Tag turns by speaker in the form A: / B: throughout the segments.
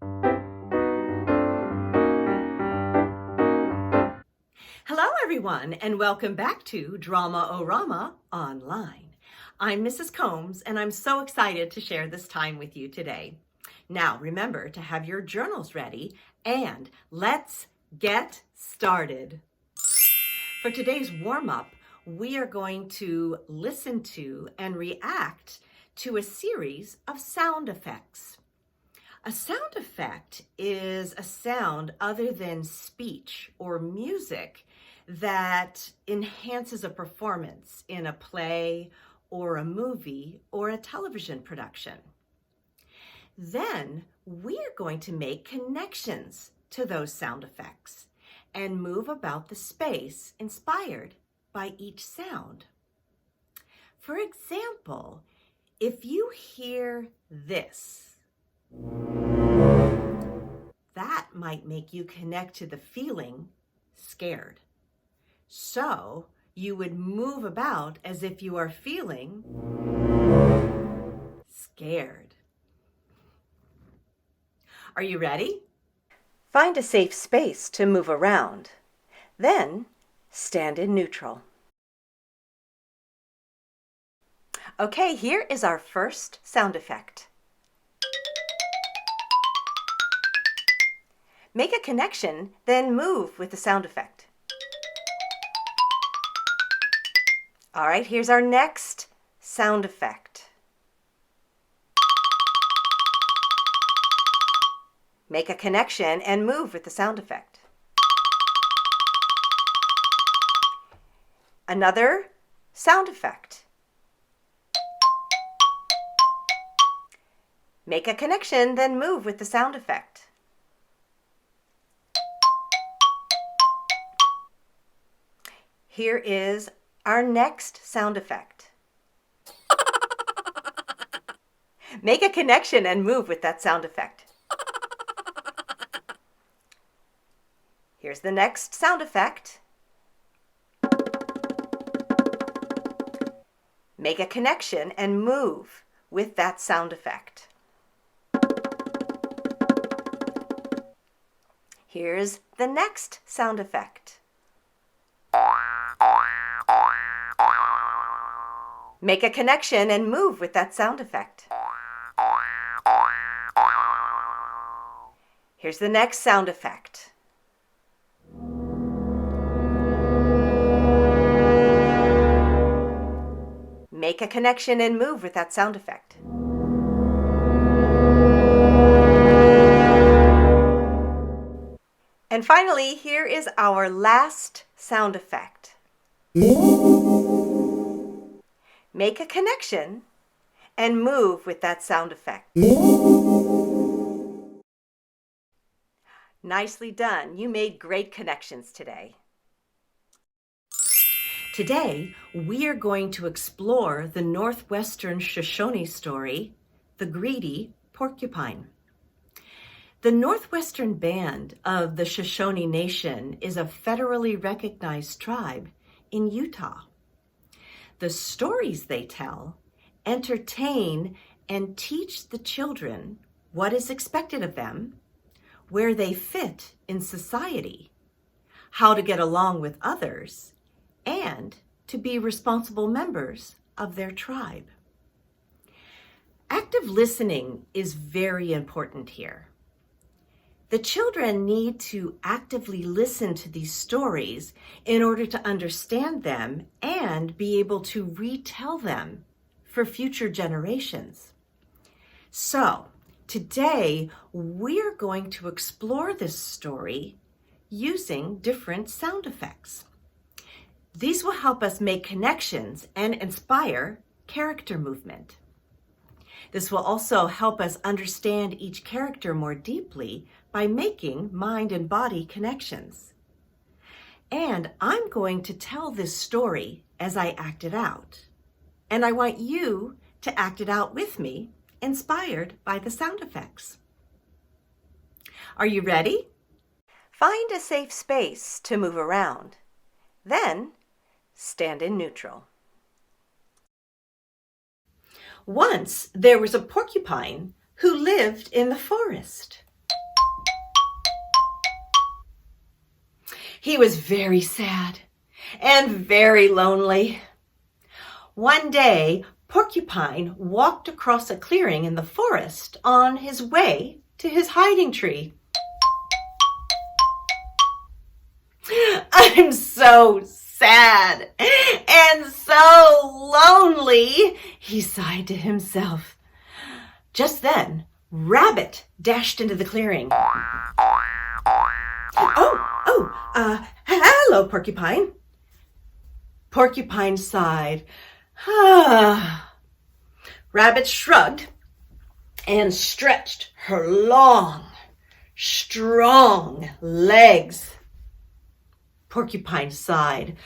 A: Hello, everyone, and welcome back to Drama-O-Rama Online. I'm Mrs. Combs, and I'm so excited to share this time with you today. Now, remember to have your journals ready, and let's get started. For today's warm-up, we are going to listen to and react to a series of sound effects. A sound effect is a sound other than speech or music that enhances a performance in a play or a movie or a television production. Then we're going to make connections to those sound effects and move about the space inspired by each sound. For example, if you hear this, that might make you connect to the feeling scared. So you would move about as if you are feeling scared. Are you ready? Find a safe space to move around. Then stand in neutral. Okay, here is our first sound effect. Make a connection, then move with the sound effect. All right, here's our next sound effect. Make a connection and move with the sound effect. Another sound effect. Make a connection, then move with the sound effect. Here is our next sound effect. Make a connection and move with that sound effect. Here's the next sound effect. Make a connection and move with that sound effect. Here's the next sound effect. Make a connection and move with that sound effect. Here's the next sound effect. Make a connection and move with that sound effect. And finally, here is our last sound effect. Make a connection and move with that sound effect. Nicely done. You made great connections today. Today, we are going to explore the Northwestern Shoshone story, The Greedy Porcupine. The Northwestern Band of the Shoshone Nation is a federally recognized tribe in Utah. The stories they tell entertain and teach the children what is expected of them, where they fit in society, how to get along with others, and to be responsible members of their tribe. Active listening is very important here. The children need to actively listen to these stories in order to understand them and be able to retell them for future generations. So, today we're going to explore this story using different sound effects. These will help us make connections and inspire character movement. This will also help us understand each character more deeply by making mind and body connections. And I'm going to tell this story as I act it out. And I want you to act it out with me, inspired by the sound effects. Are you ready? Find a safe space to move around. Then stand in neutral. Once there was a porcupine who lived in the forest. He was very sad and very lonely. One day, Porcupine walked across a clearing in the forest on his way to his hiding tree. I'm so sad and so lonely, he sighed to himself. Just then, Rabbit dashed into the clearing. Hello, Porcupine. Porcupine sighed. Rabbit shrugged and stretched her long, strong legs. Porcupine sighed.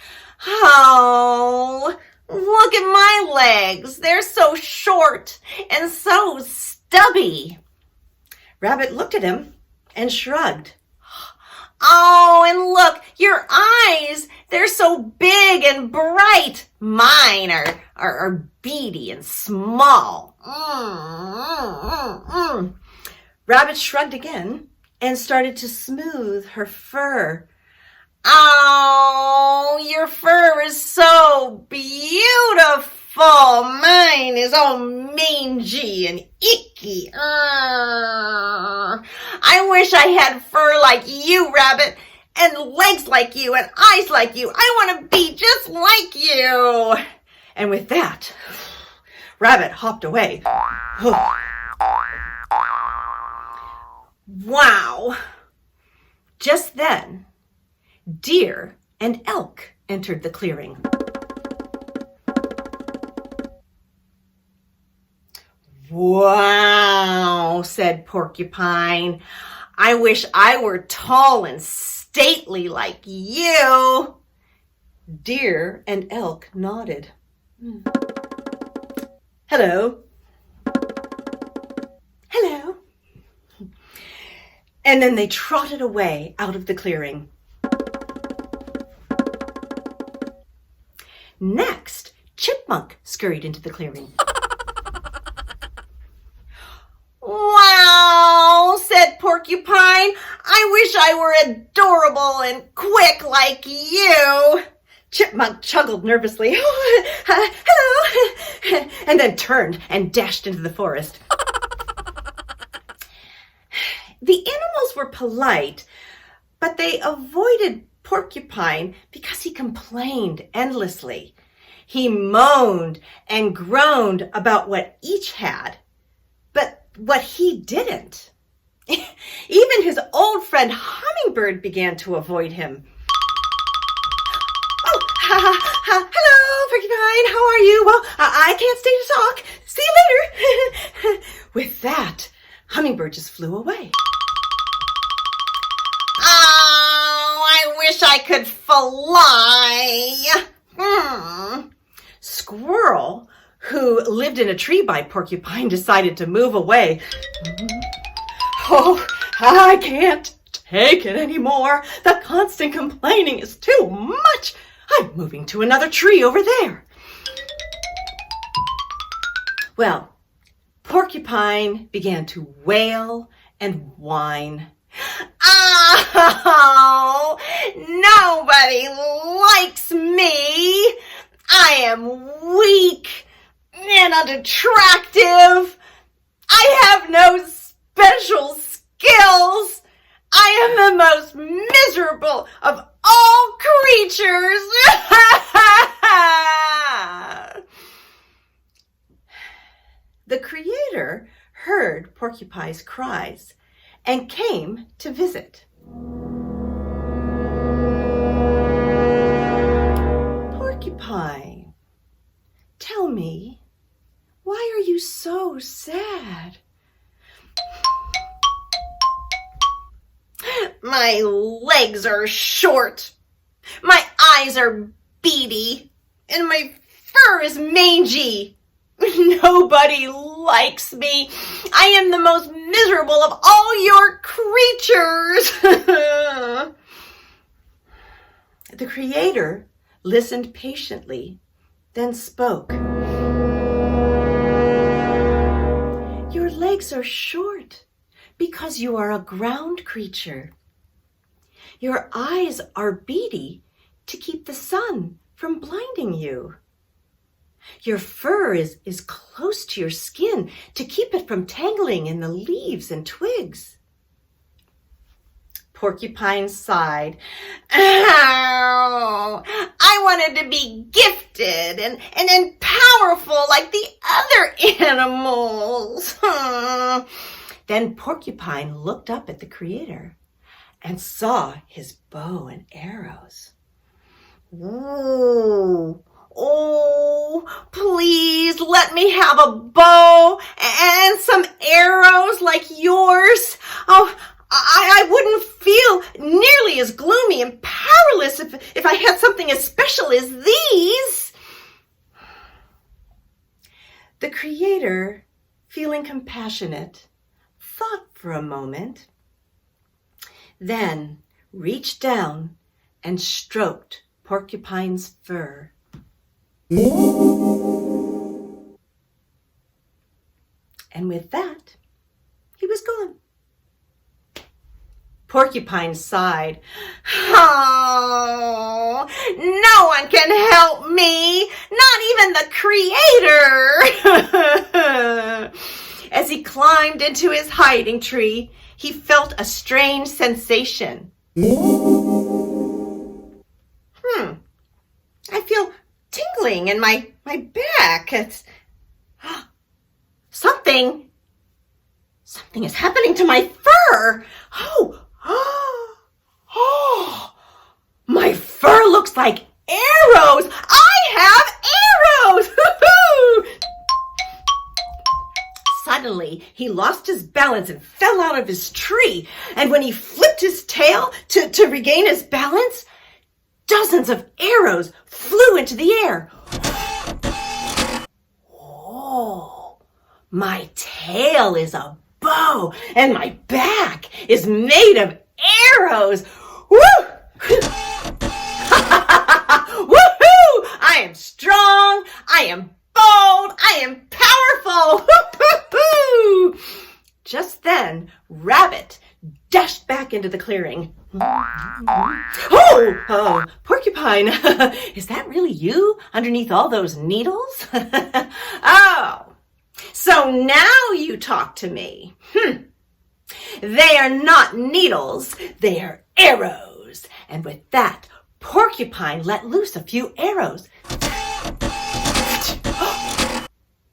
A: Oh, look at my legs. They're so short and so stubby. Rabbit looked at him and shrugged. Oh, and look, your eyes, they're so big and bright. Mine are beady and small. Rabbit shrugged again and started to smooth her fur. Oh, your fur is so beautiful. Mine is all mangy and icky. I wish I had fur like you, Rabbit, and legs like you, and eyes like you. I want to be just like you. And with that, Rabbit hopped away. Wow. Just then, Deer and Elk entered the clearing. Wow, said Porcupine. I wish I were tall and stately like you. Deer and Elk nodded. Hello. Hello. And then they trotted away out of the clearing. Next, Chipmunk scurried into the clearing. Wow, said Porcupine. I wish I were adorable and quick like you. Chipmunk chuckled nervously. Hello. And then turned and dashed into the forest. The animals were polite, but they avoided Porcupine because he complained endlessly. He moaned and groaned about what each had, but what he didn't. Even his old friend Hummingbird began to avoid him. Oh, hello, Porcupine, how are you? Well, I can't stay to talk. See you later. With that, Hummingbird just flew away. Oh, I wish I could fly. Squirrel, who lived in a tree by Porcupine, decided to move away. Oh, I can't take it anymore. The constant complaining is too much. I'm moving to another tree over there. Well, Porcupine began to wail and whine. Oh, nobody likes me. I am weak and unattractive. I have no special skills. I am the most miserable of all creatures. The Creator heard Porcupine's cries and came to visit. Porcupine, tell me, why are you so sad? My legs are short, my eyes are beady, and my fur is mangy. Nobody likes me. I am the most miserable of all your creatures. The Creator listened patiently, then spoke. Your legs are short because you are a ground creature. Your eyes are beady to keep the sun from blinding you. Your fur is close to your skin to keep it from tangling in the leaves and twigs. Porcupine sighed. Oh, I wanted to be gifted and powerful like the other animals. Then Porcupine looked up at the Creator and saw his bow and arrows. Ooh. Oh, please let me have a bow and some arrows like yours. Oh, I wouldn't feel nearly as gloomy and powerless if I had something as special as these. The Creator, feeling compassionate, thought for a moment, then reached down and stroked Porcupine's fur. And with that, he was gone. Porcupine sighed. Oh, no one can help me, not even the Creator. As he climbed into his hiding tree, he felt a strange sensation. I feel tingling in my back. It's something is happening to my fur. Oh, my fur looks like arrows. I have arrows. Suddenly, he lost his balance and fell out of his tree. And when he flipped his tail to regain his balance, dozens of arrows flew into the air. Oh, my tail is a bow and my back is made of arrows. Woo! Woohoo! I am strong. I am bold. I am powerful. Just then, Rabbit dashed back into the clearing. Oh, Porcupine, is that really you underneath all those needles? Oh, so now you talk to me. They are not needles, they are arrows. And with that, Porcupine let loose a few arrows.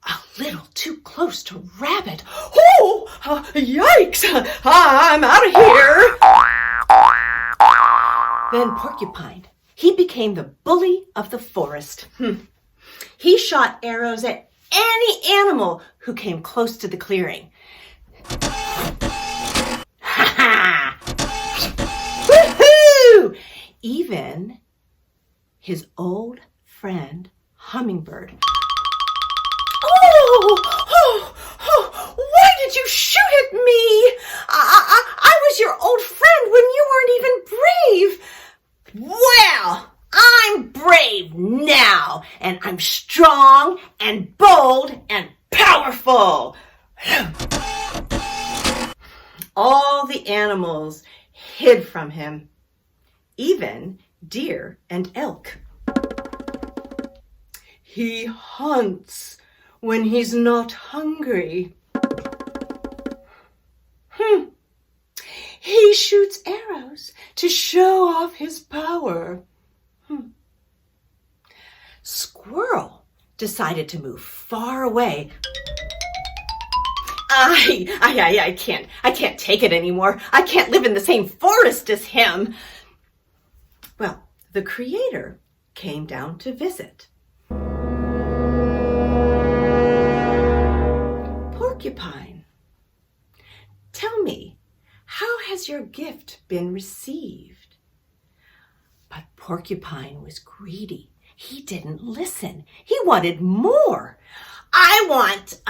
A: A little too close to Rabbit. Oh, yikes! I'm out of here. Then Porcupine, he became the bully of the forest. He shot arrows at any animal who came close to the clearing. Ha ha! Woohoo! Even his old friend Hummingbird. Oh, why did you shoot at me? I was your old friend when you weren't even brave. Well, I'm brave now, and I'm strong and bold and powerful. All the animals hid from him, even deer and elk. He hunts when he's not hungry. He shoots arrows to show off his power. Squirrel decided to move far away. I can't take it anymore. I can't live in the same forest as him. Well, the Creator came down to visit. Porcupine, tell me, how has your gift been received? But Porcupine was greedy. He didn't listen. He wanted more. I want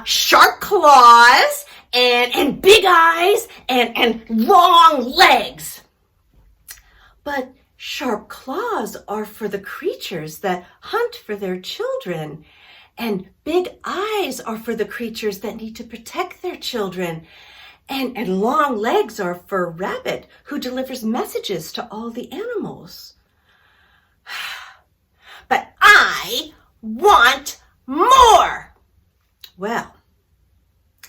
A: sharp claws and big eyes and long legs. But sharp claws are for the creatures that hunt for their children, and big eyes are for the creatures that need to protect their children. And long legs are for Rabbit, who delivers messages to all the animals. But I want more! Well,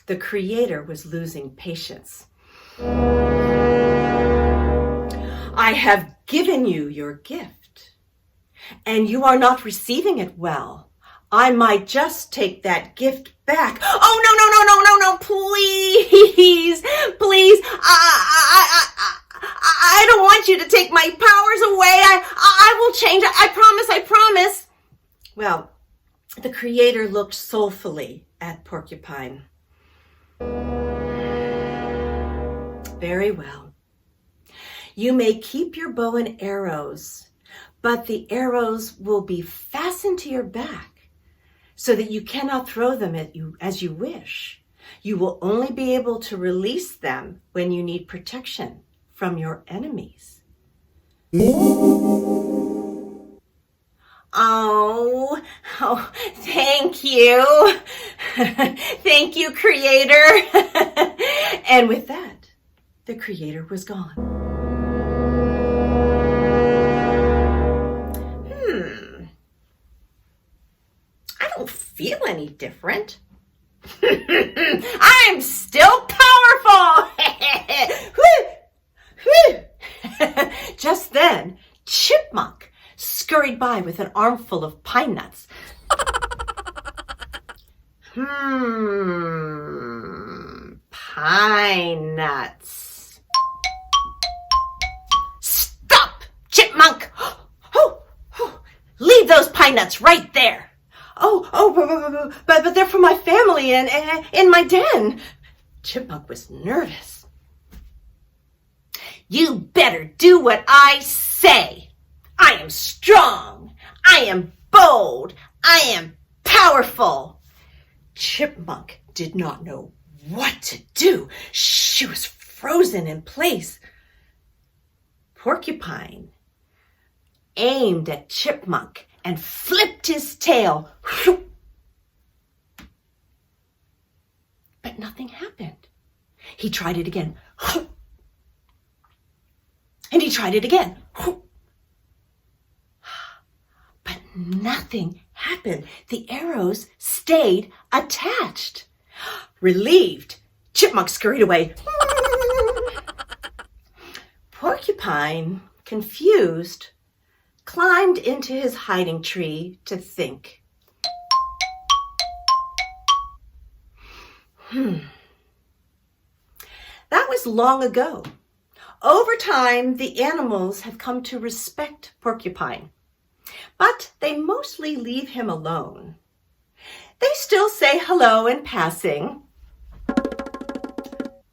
A: the Creator was losing patience. I have given you your gift, and you are not receiving it well. I might just take that gift back. Oh, no, please, please. I don't want you to take my powers away. I will change. I promise. Well, the Creator looked soulfully at Porcupine. Very well. You may keep your bow and arrows, but the arrows will be fastened to your back so that you cannot throw them at you as you wish. You will only be able to release them when you need protection from your enemies. Oh, thank you. Thank you, Creator. And with that, the Creator was gone. I don't feel any different. I'm still powerful. Just then, Chipmunk scurried by with an armful of pine nuts. Pine nuts. Stop, Chipmunk! Leave those pine nuts right there. But they're for my family and in my den. Chipmunk was nervous. You better do what I say. I am strong. I am bold. I am powerful. Chipmunk did not know what to do. She was frozen in place. Porcupine aimed at Chipmunk and flipped his tail. But nothing happened. He tried it again. And he tried it again. But nothing happened. The arrows stayed attached. Relieved, Chipmunk scurried away. Porcupine, confused, climbed into his hiding tree to think. That was long ago. Over time, the animals have come to respect Porcupine, but they mostly leave him alone. They still say hello in passing.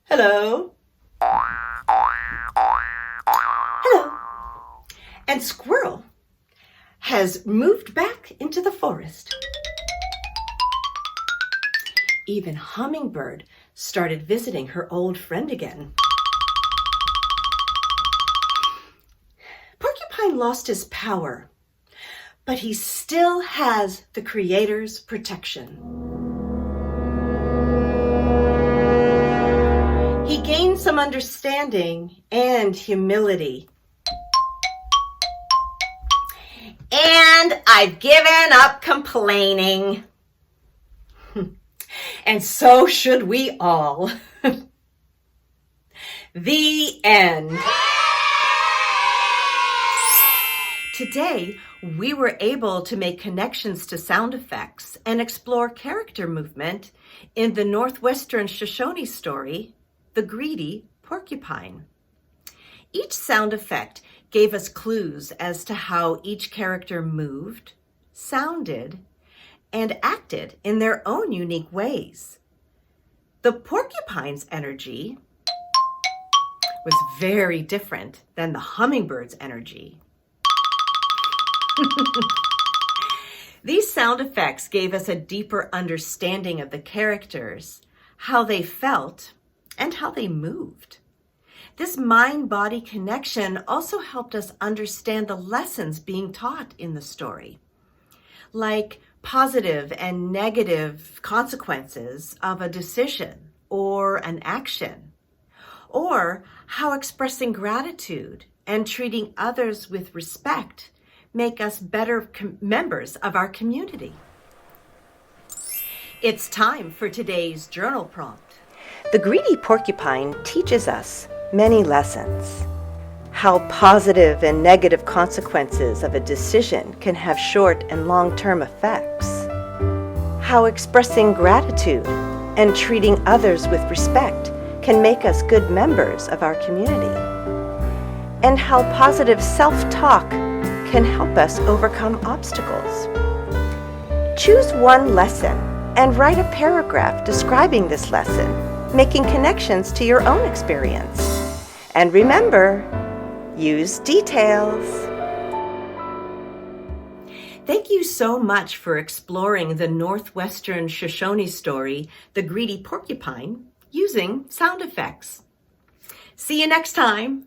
A: Hello. Hello. And Squirrel has moved back into the forest. Even Hummingbird started visiting her old friend again. Porcupine lost his power, but he still has the Creator's protection. He gained some understanding and humility. And I've given up complaining. And so should we all. The end. Today, we were able to make connections to sound effects and explore character movement in the Northwestern Shoshone story, The Greedy Porcupine. Each sound effect gave us clues as to how each character moved, sounded, and acted in their own unique ways. The porcupine's energy was very different than the hummingbird's energy. These sound effects gave us a deeper understanding of the characters, how they felt, and how they moved. This mind-body connection also helped us understand the lessons being taught in the story, like positive and negative consequences of a decision or an action, or how expressing gratitude and treating others with respect make us better members of our community. It's time for today's journal prompt.
B: The Greedy Porcupine teaches us many lessons. How positive and negative consequences of a decision can have short and long-term effects. How expressing gratitude and treating others with respect can make us good members of our community. And how positive self-talk can help us overcome obstacles. Choose one lesson and write a paragraph describing this lesson, making connections to your own experience. And remember, use details.
A: Thank you so much for exploring the Northwestern Shoshone story, The Greedy Porcupine, using sound effects. See you next time.